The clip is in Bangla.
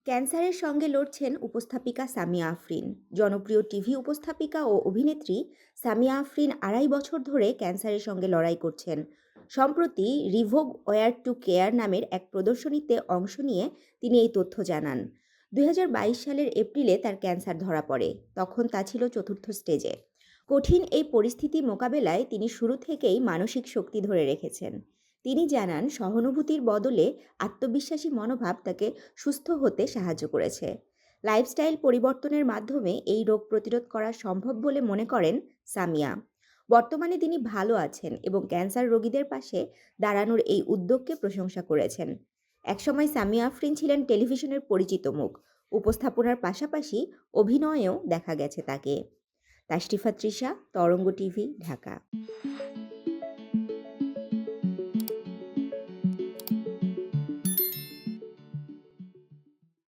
ক্যান্সারের সঙ্গে লড়ছেন উপস্থাপিকা সামিয়া আফরিন। জনপ্রিয় টিভি উপস্থাপিকা ও অভিনেত্রী সামিয়া আফরিন ২.৫ বছর ধরে ক্যান্সারের সঙ্গে লড়াই করছেন। সম্প্রতি রিভোগ ওয়্যার টু কেয়ার নামের এক প্রদর্শনীতে অংশ নিয়ে তিনি এই তথ্য জানান। ২০২২ সালের এপ্রিলে তার ক্যান্সার ধরা পড়ে। তখন তা ছিল চতুর্থ স্টেজে। কঠিন এই পরিস্থিতি মোকাবেলায় তিনি শুরু থেকেই মানসিক শক্তি ধরে রেখেছেন। তিনি জানান, সহানুভূতির বদলে আত্মবিশ্বাসী মনোভাব তাকে সুস্থ হতে সাহায্য করেছে। লাইফস্টাইল পরিবর্তনের মাধ্যমে এই রোগ প্রতিরোধ করা সম্ভব বলে মনে করেন সামিয়া। বর্তমানে তিনি ভালো আছেন এবং ক্যান্সার রোগীদের পাশে দাঁড়ানোর এই উদ্যোগকে প্রশংসা করেছেন। একসময় সামিয়া আফরিন ছিলেন টেলিভিশনের পরিচিত মুখ। উপস্থাপনার পাশাপাশি অভিনয়েও দেখা গেছে তাকে। তাশরিফা তৃষা, তরঙ্গ টিভি, ঢাকা।